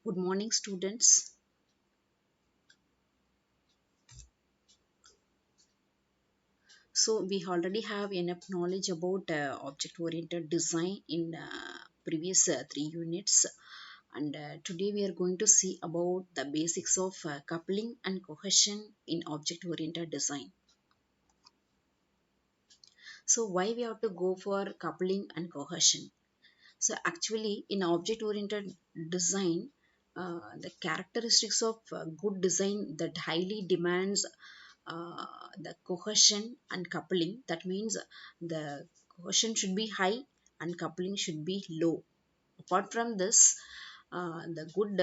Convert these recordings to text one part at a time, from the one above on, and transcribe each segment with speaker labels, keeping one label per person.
Speaker 1: Good morning, students. So, we already have enough knowledge about object-oriented design in previous three units, and today we are going to see about the basics of coupling and cohesion in object-oriented design. So, why we have to go for coupling and cohesion? So, actually, in object-oriented design, the characteristics of good design that highly demands uh, the cohesion and coupling. That means the cohesion should be high and coupling should be low. Apart from this, the good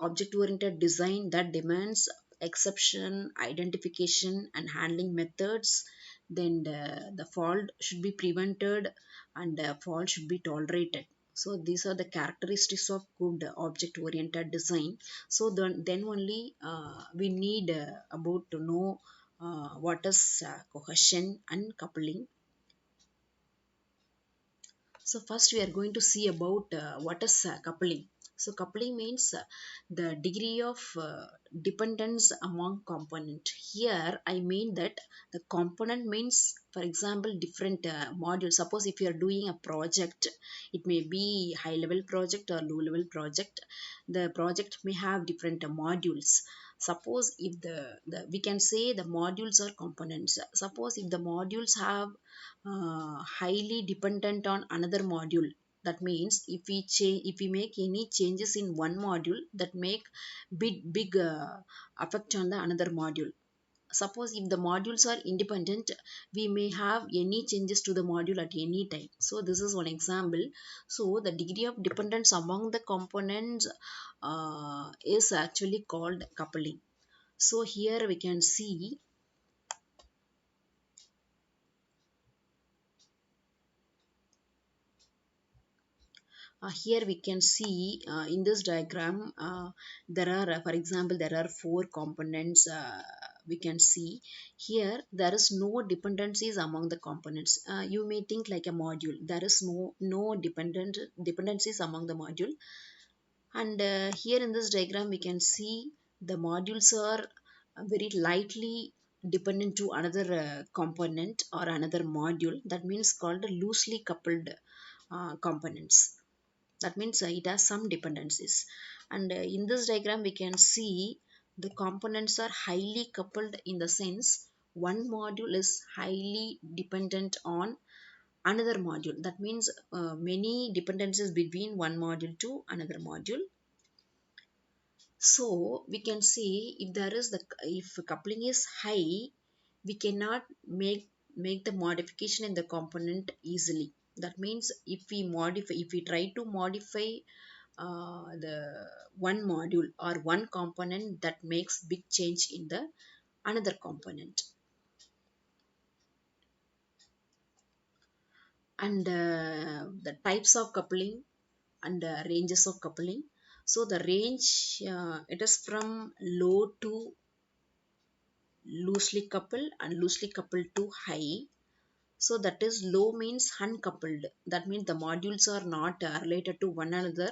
Speaker 1: object-oriented design that demands exception, identification, and handling methods, then the fault should be prevented and fault should be tolerated. So these are the characteristics of good object-oriented design. So then only we need about to know what is cohesion and coupling. So first we are going to see about what is coupling. So coupling means the degree of dependence among component. Here I mean that the component means, for example, different modules. Suppose if you are doing a project, it may be high level project or low level project. The project may have different modules. Suppose if the we can say the modules are components. Suppose if the modules have highly dependent on another module. That means if we make any changes in one module, that make big effect on the another module. Suppose if the modules are independent, we may have any changes to the module at any time. So this is one example. So the degree of dependence among the components is actually called coupling. So here we can see, here we can see in this diagram, there are for example there are four components. We can see here there is no dependencies among the components. You may think like a module, there is no dependencies among the module. And here in this diagram we can see the modules are very lightly dependent to another component or another module. That means called loosely coupled components. That means it has some dependencies. And in this diagram we can see the components are highly coupled in the sense one module is highly dependent on another module. That means many dependencies between one module to another module. So we can see if there is the if coupling is high, we cannot make the modification in the component easily. That means if we try to modify the one module or one component, that makes big change in the another component. And the types of coupling and ranges of coupling. So the range, it is from low to loosely coupled and loosely coupled to high. So that is low means uncoupled. That means the modules are not related to one another.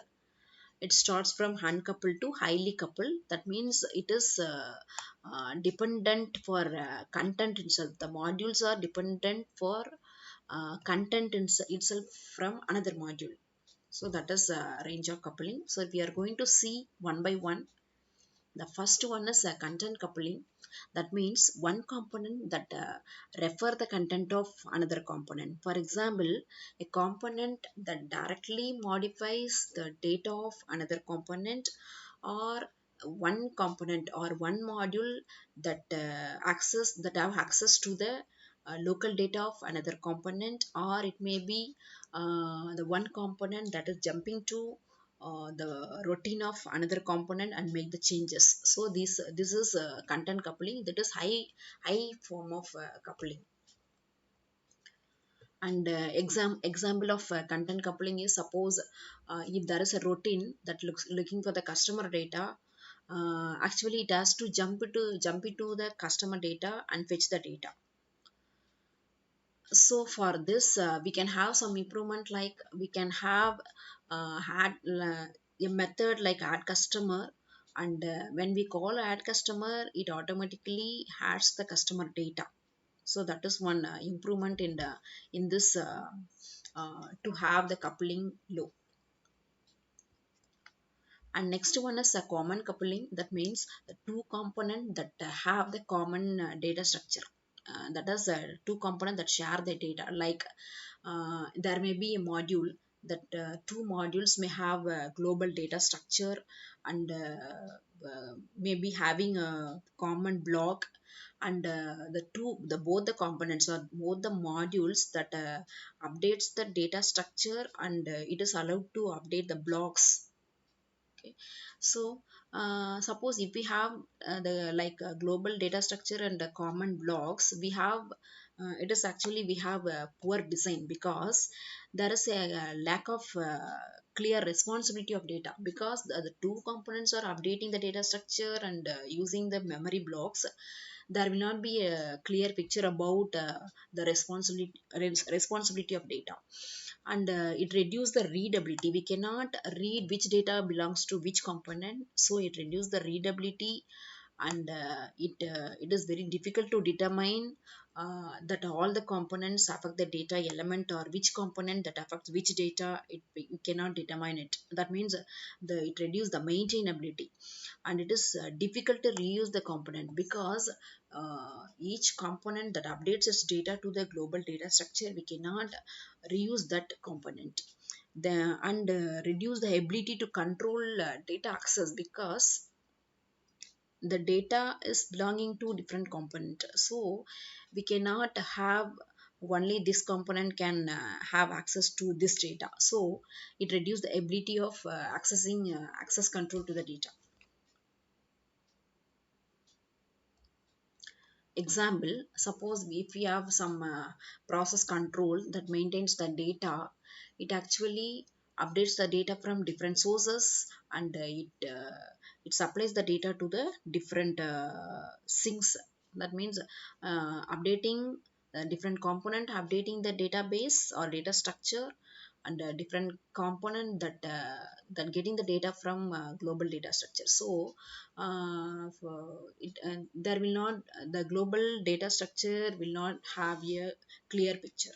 Speaker 1: It starts from uncoupled to highly coupled. That means it is dependent for content itself. The modules are dependent for content itself from another module. So that is range of coupling. So we are going to see one by one. The first one is a content coupling. That means one component that refer the content of another component. For example, a component that directly modifies the data of another component, or one component or one module that have access to the local data of another component, or it may be the one component that is jumping to the routine of another component and make the changes. So this is content coupling. That is high form of coupling. And example of content coupling is, suppose if there is a routine that looking for the customer data, actually it has to jump into the customer data and fetch the data. So for this we can have some improvement, like we can have had a method like add customer, and when we call add customer, it automatically adds the customer data. So that is one improvement in this to have the coupling low. And next one is a common coupling. That means the two component that have the common data structure. That is two component that share the data. Like there may be a module that two modules may have a global data structure, and maybe having a common block, and the both the components or both the modules that updates the data structure, and it is allowed to update the blocks. Okay, so suppose if we have the like global data structure and the common blocks, we have it is actually we have a poor design, because there is a lack of clear responsibility of data, because the two components are updating the data structure and using the memory blocks. There will not be a clear picture about the responsibility of data, and it reduces the readability. We cannot read which data belongs to which component, so it reduces the readability, and it is very difficult to determine that all the components affect the data element, or which component that affects which data. You cannot determine it. That means it reduces the maintainability, and it is difficult to reuse the component, because each component that updates its data to the global data structure, we cannot reuse that component. And reduce the ability to control data access, because the data is belonging to different component, so we cannot have only this component can have access to this data, so it reduces the ability of accessing access control to the data. Example, suppose if we have some process control that maintains the data, it actually updates the data from different sources, and it supplies the data to the different sinks. That means updating the different component, updating the database or data structure, and different component that getting the data from global data structure. So there will not the global data structure will not have a clear picture.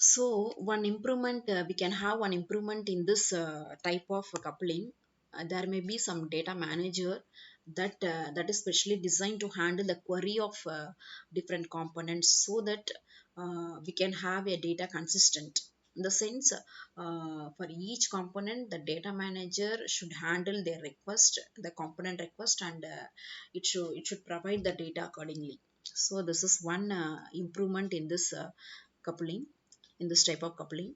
Speaker 1: So one improvement, we can have one improvement in this type of coupling. There may be some data manager that is specially designed to handle the query of different components, so that we can have a data consistent. In the sense, for each component, the data manager should handle their request, the component request, and it should provide the data accordingly. So this is one improvement in this coupling, in this type of coupling.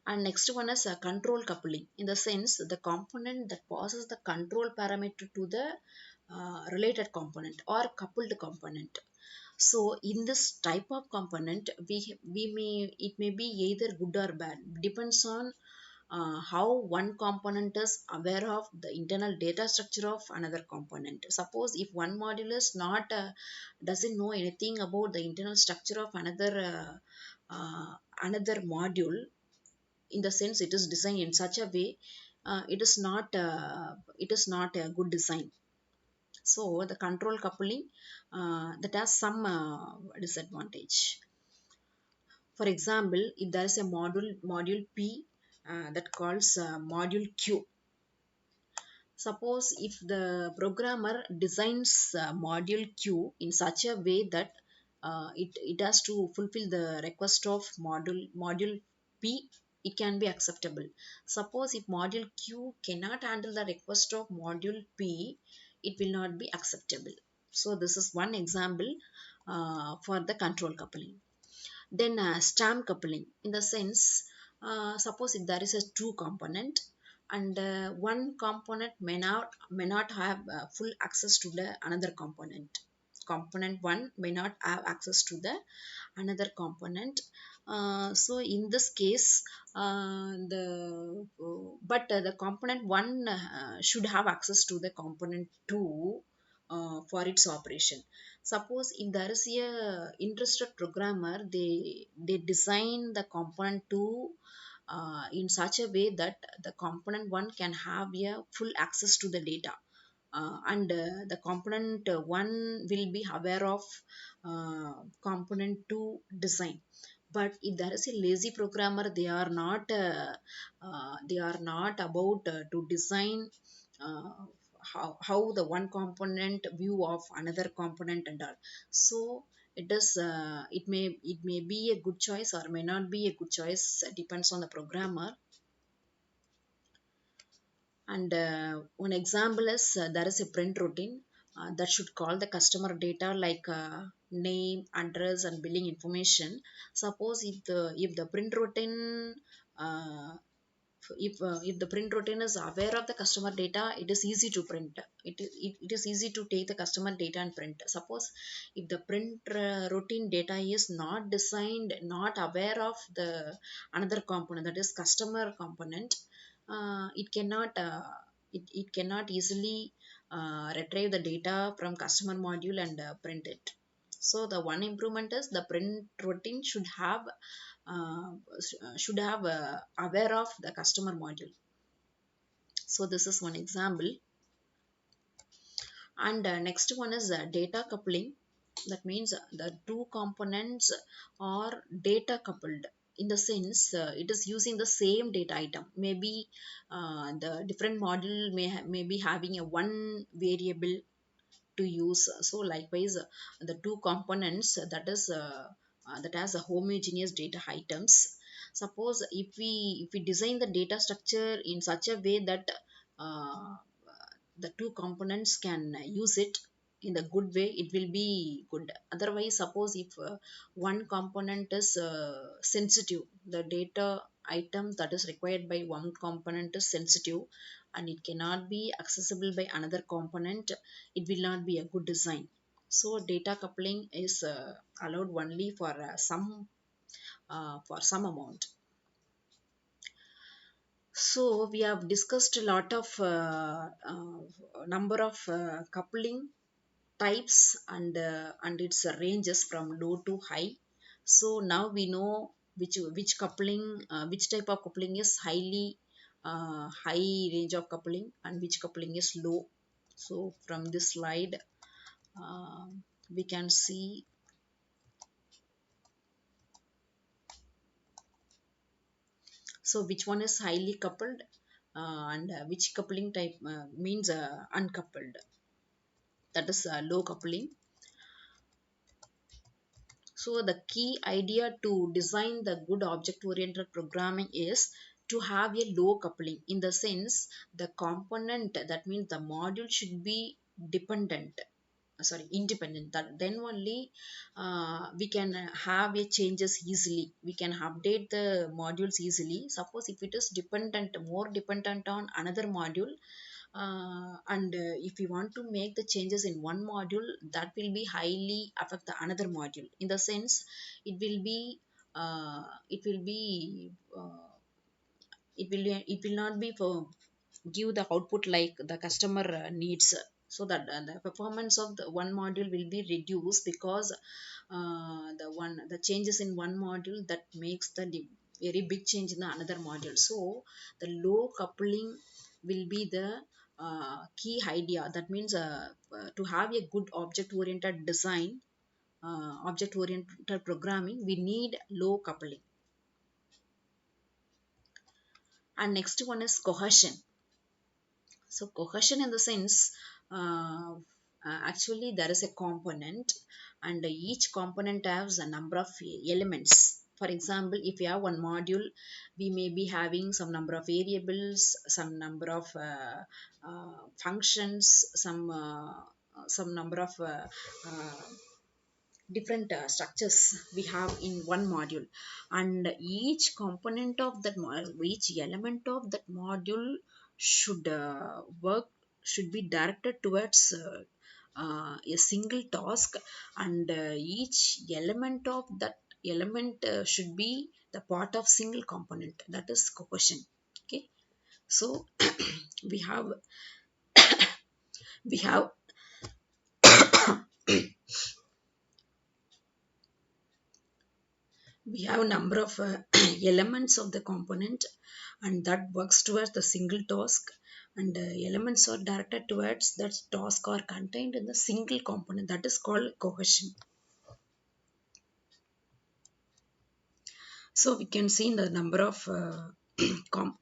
Speaker 1: And next one is a control coupling. In the sense, the component that passes the control parameter to the related component or coupled component. So in this type of component, we may it may be either good or bad, depends on how one component is aware of the internal data structure of another component. Suppose if one module is not doesn't know anything about the internal structure of another module, in the sense it is designed in such a way, it is not a good design. So the control coupling that has some disadvantage. For example, if there is a module P that calls module Q. Suppose if the programmer designs module Q in such a way that it has to fulfill the request of module P, it can be acceptable. Suppose if module Q cannot handle the request of module P, it will not be acceptable. So this is one example for the control coupling. Then stamp coupling, in the sense, suppose if there is a two component, and one component may not have full access to the another component. Component one may not have access to the another component. So in this case, the component one should have access to the component two for its operation. Suppose if there is a interested programmer, they design the component two in such a way that the component 1 can have a full access to the data, and the component 1 will be aware of component 2 design. But if there is a lazy programmer, they are not about to design uh, how the one component view of another component and all. So it may be a good choice or may not be a good choice, depends on the programmer. And one example is there is a print routine that should call the customer data like name, address, and billing information. Suppose if the print routine uh, if the print routine is aware of the customer data, it is easy to print. It is easy to take the customer data and print. Suppose if the print routine data is not designed, not aware of the another component, that is customer component, it cannot easily retrieve the data from customer module and print it. So the one improvement is the print routine uh, should have aware of the customer module. So this is one example. And next one is data coupling. That means the two components are data coupled, in the sense it is using the same data item. Maybe the different module may be having a one variable to use. So likewise, the two components that has a homogeneous data items. Suppose if we design the data structure in such a way that uh, the two components can use it in the good way, it will be good. Otherwise, suppose if one component is sensitive, the data item that is required by one component is sensitive and it cannot be accessible by another component, it will not be a good design. So data coupling is allowed only for some amount. So we have discussed a lot of number of coupling types and its ranges from low to high. So now we know which type of coupling is high range of coupling and which coupling is low. So from this slide, uh, we can see, so which one is highly coupled, and which coupling type means uncoupled, that is low coupling. So the key idea to design the good object-oriented programming is to have a low coupling, in the sense the component, that means the module should be independent. That then only we can have a changes easily. We can update the modules easily. Suppose if it is more dependent on another module, and if we want to make the changes in one module, that will be highly affect the another module, in the sense it will be uh, it will be uh, it will not be for give the output like the customer needs. So that the performance of the one module will be reduced, because the changes in one module that makes the very big change in the another module. So the low coupling will be the key idea. That means to have a good object oriented design, object oriented programming, we need low coupling. And next one is cohesion. So cohesion, in the sense, actually there is a component and each component has a number of elements. For example, if you have one module, we may be having some number of variables, some number of functions, some number of different structures we have in one module, and each component of that each element of that module should be directed towards a single task, and each element of that element should be the part of single component, that is cohesion. Okay, so we have we have we have a number of elements of the component, and that works towards the single task, and elements are directed towards that task are contained in the single component, that is called cohesion. So we can see the number of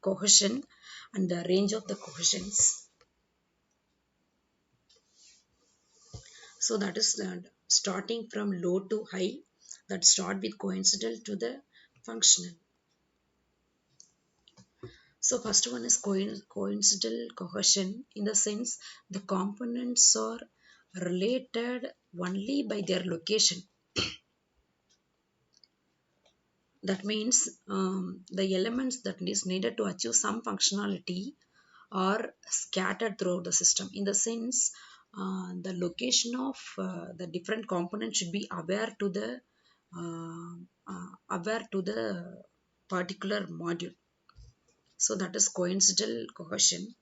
Speaker 1: cohesion and the range of the cohesions. So that is starting from low to high, that start with coincidental to the functional. So first one is coincidental cohesion, in the sense the components are related only by their location. That means the elements that is needed to achieve some functionality are scattered throughout the system. In the sense, the location of the different components should be aware to the particular module. So that is coincidental cohesion.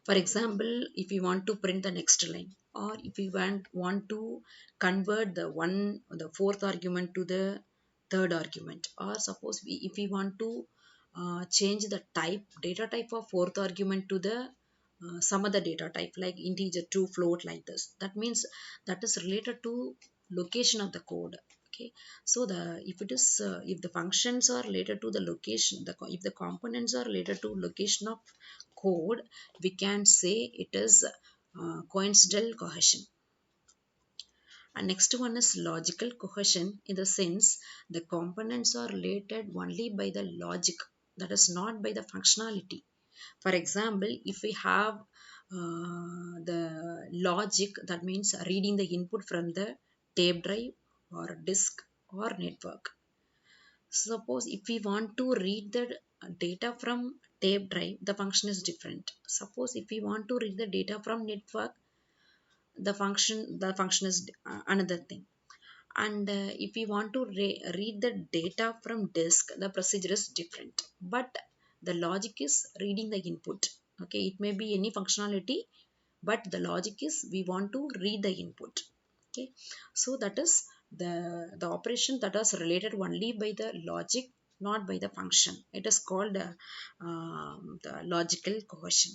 Speaker 1: For example, if we want to print the next line, or if we want to convert the fourth argument to the third argument, or suppose if we want to change the data type of fourth argument to the some other data type like integer to float, like this, that means that is related to location of the code. Okay, so if it is if the functions are related to the location, if the components are related to location of code, we can say it is coincidental cohesion. And next one is logical cohesion, in the sense the components are related only by the logic, that is not by the functionality. For example, if we have the logic, that means reading the input from the tape drive or disk or network. Suppose if we want to read the data from tape drive, the function is different. Suppose if we want to read the data from network, the function is another thing. And if we want to read the data from disk, the procedure is different, but the logic is reading the input. Okay, it may be any functionality, but the logic is we want to read the input. Okay, so that is the operation that is related only by the logic, not by the function. It is called the logical cohesion.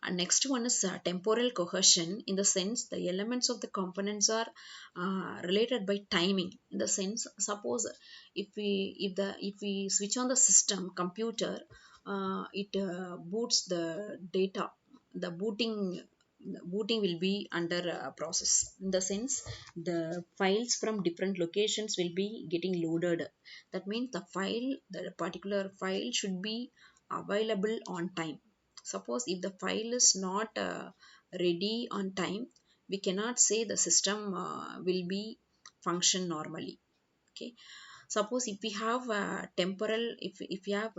Speaker 1: And next one is temporal cohesion, in the sense the elements of the components are related by timing. In the sense, suppose if we switch on the system computer, it boots the data. The booting will be under process. In the sense, the files from different locations will be getting loaded. That means the particular file should be available on time. Suppose if the file is not ready on time, we cannot say the system will be function normally. Okay, suppose if we have if we have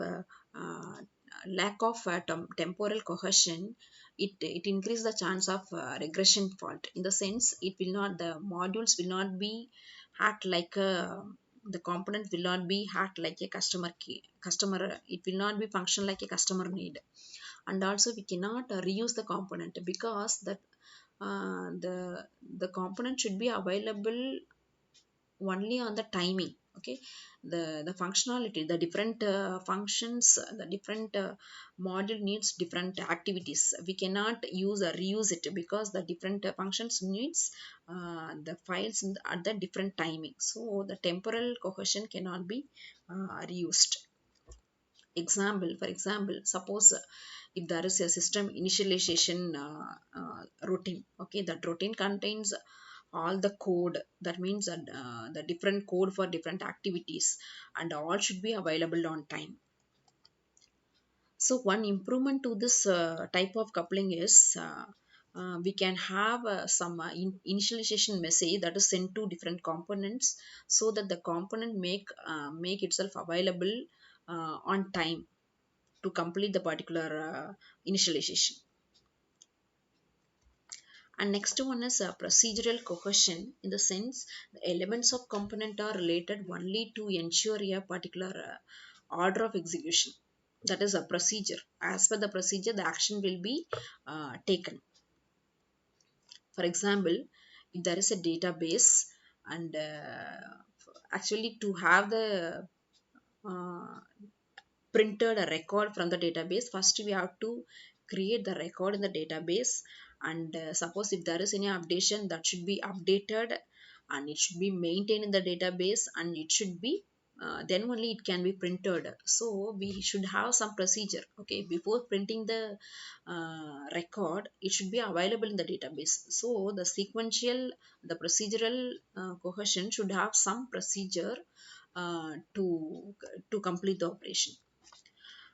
Speaker 1: lack of temporal cohesion, it increase the chance of regression fault. In the sense, it will not the modules will not be hacked like a the component will not be hacked like a customer. It will not be function like a customer need. And also we cannot reuse the component, because that the component should be available only on the timing. Okay, the functionality, the different functions, the different module needs different activities. We cannot use or reuse it, because the different functions needs the files at the different timing. So the temporal cohesion cannot be reused. For example, suppose if there is a system initialization routine. Okay, that routine contains all the code, that means that the different code for different activities, and all should be available on time. So one improvement to this type of coupling is we can have some initialization message that is sent to different components, so that the component make itself available on time to complete the particular initialization. And next one is procedural cohesion, in the sense the elements of component are related only to ensure a particular order of execution. That is a procedure. As per the procedure, the action will be taken. For example, if there is a database, and actually to have the uh, printed a record from the database, first we have to create the record in the database. And suppose if there is any updation, that should be updated and it should be maintained in the database, and it should be then only it can be printed. So we should have some procedure, okay, before printing the record. It should be available in the database. So the sequential, the procedural cohesion should have some procedure to complete the operation.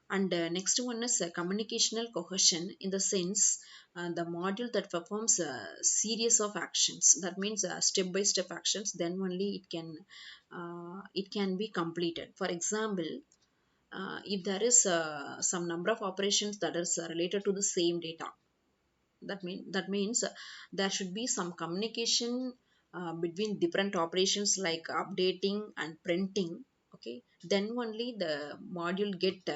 Speaker 1: And next one is communicational cohesion, in the sense the module that performs a series of actions. That means step by step actions. Then only it can be completed. For example, if there is some number of operations that is related to the same data, that means there should be some communication between different operations like updating and printing, okay, then only the module get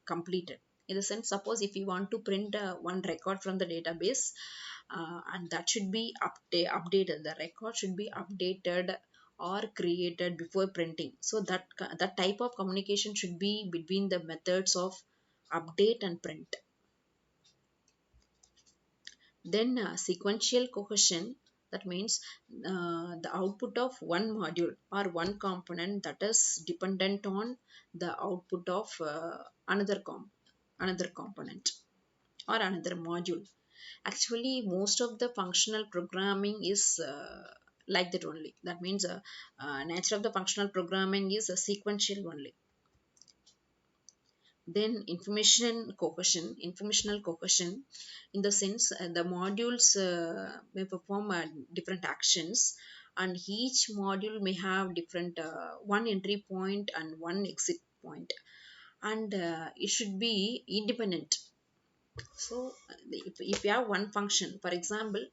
Speaker 1: completed. In the sense, suppose if you want to print one record from the database, and that should be updated, the record should be updated or created before printing. So that type of communication should be between the methods of update and print. Then sequential cohesion, that means the output of one module or one component that is dependent on the output of another component or another module. Actually, most of the functional programming is like that only. That means nature of the functional programming is sequential only. Then informational cohesion, in the sense the modules may perform different actions, and each module may have different one entry point and one exit point, and it should be independent. So if you have one function, for example,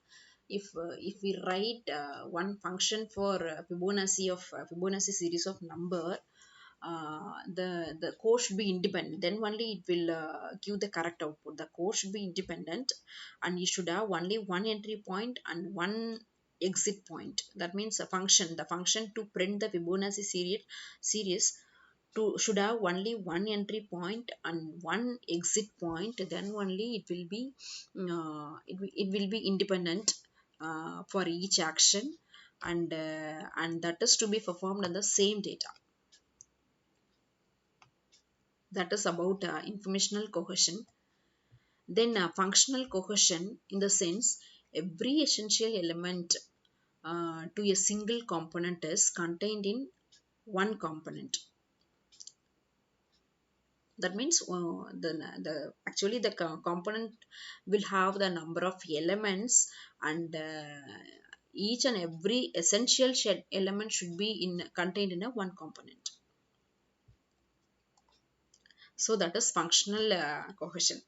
Speaker 1: if we write one function for Fibonacci series of number, the code should be independent. Then only it will give the correct output. The code should be independent, and you should have only one entry point and one exit point. That means the function to print the Fibonacci series to should have only one entry point and one exit point. Then only it will be independent for each action, and that is to be performed on the same data. That is about informational cohesion. Then functional cohesion, in the sense every essential element to a single component is contained in one component. That means the actually the component will have the number of elements, and each and every essential element should be contained in a one component. So that is functional cohesion.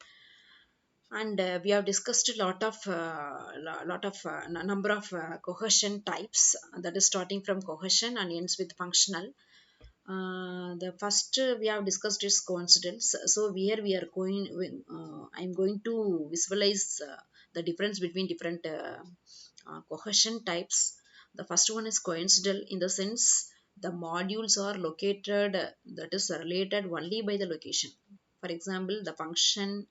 Speaker 1: And we have discussed a number of cohesion types, that is starting from cohesion and ends with functional. The first we have discussed is coincidence. So here we are I'm going to visualize the difference between different cohesion types. The first one is coincidental, in the sense the modules are located, that is related only by the location. For example, the function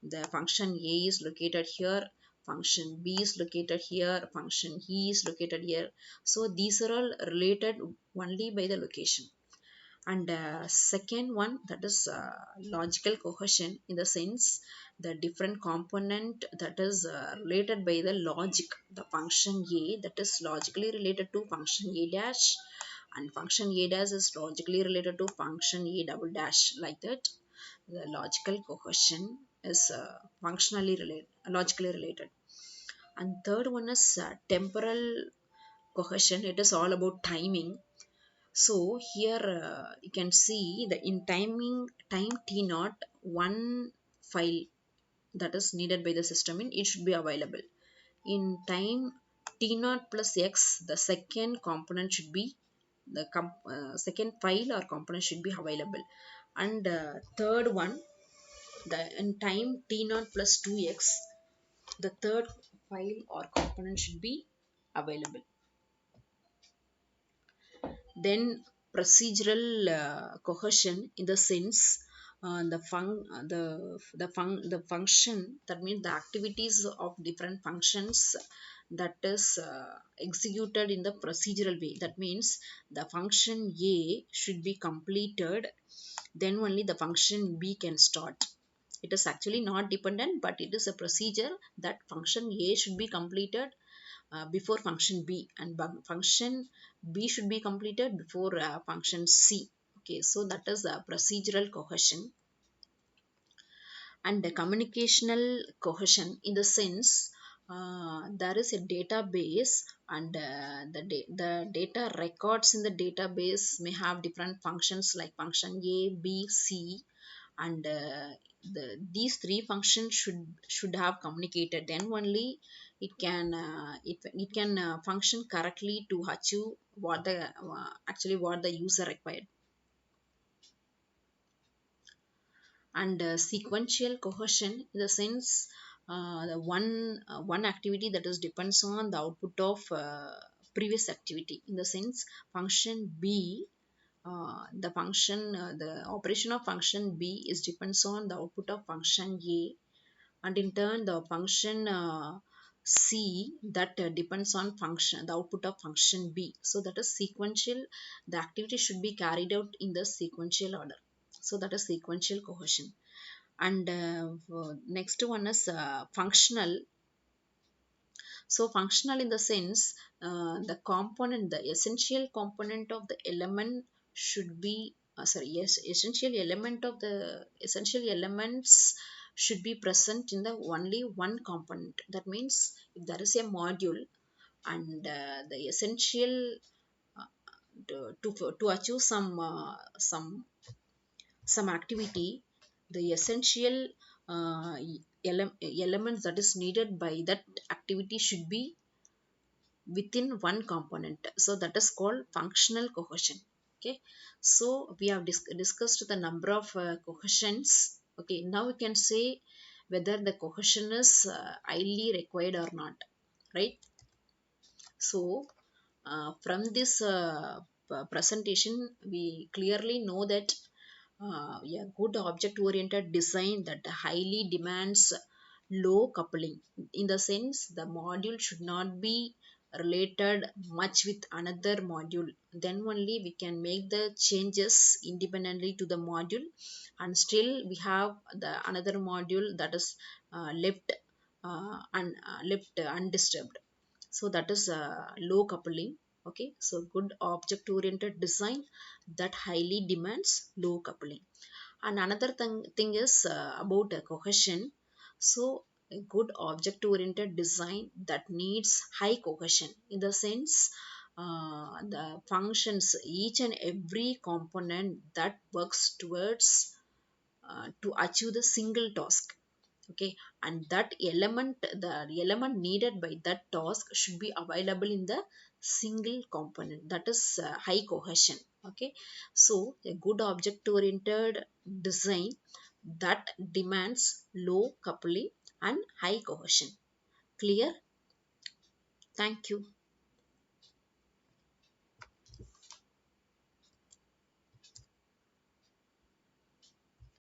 Speaker 1: A is located here, function B is located here, function E is located here. So these are all related only by the location. And second one, that is logical cohesion, in the sense the different component that is related by the logic. The function A, that is logically related to function A dash, and function A dash is logically related to function A double dash, like that. The logical cohesion is logically related. And third one is temporal cohesion. It is all about timing. So here you can see that in time t naught, one file that is needed by the system, it should be available. In time t naught plus x, the second component should be second file or component should be available. And third one, the in time t naught plus 2x, the third file or component should be available. Then procedural cohesion in the sense the function, that means the activities of different functions that is executed in the procedural way. That means the function A should be completed, then only the function B can start. It is actually not dependent, but it is a procedure that function A should be completed before function B, and function B should be completed before function C. Okay, so that is the procedural cohesion. And the communicational cohesion in the sense there is a database, and the data records in the database may have different functions like function A, B, C, and these three functions should have communicated, then only it can function correctly to achieve what the actually what the user required. And sequential cohesion in the sense the one activity that is depends on the output of previous activity, in the sense function B, the operation of function B is depends on the output of function A, and in turn the function C that depends on function the output of function B. So that is sequential, the activity should be carried out in the sequential order. So that is sequential cohesion. And next one is functional. So functional in the sense the component, the essential component of the element should be yes, essential elements should be present in the only one component. That means if there is a module, and the essential to achieve some activity, the essential uh, elements that is needed by that activity should be within one component. So that is called functional cohesion. Okay, so we have discussed the number of cohesions. Okay, now we can say whether the cohesion is highly required or not, right? So from this presentation we clearly know that a good object oriented design that highly demands low coupling, in the sense the module should not be related much with another module, then only we can make the changes independently to the module, and still we have the another module that is left undisturbed. So that is low coupling. Okay, so good object oriented design that highly demands low coupling. And another thing is about cohesion. So a good object oriented design that needs high cohesion, in the sense the functions, each and every component that works towards to achieve the single task. Okay, and that the element needed by that task should be available in the single component. That is high cohesion. Okay, so a good object oriented design that demands low coupling and high cohesion. Clear? Thank you.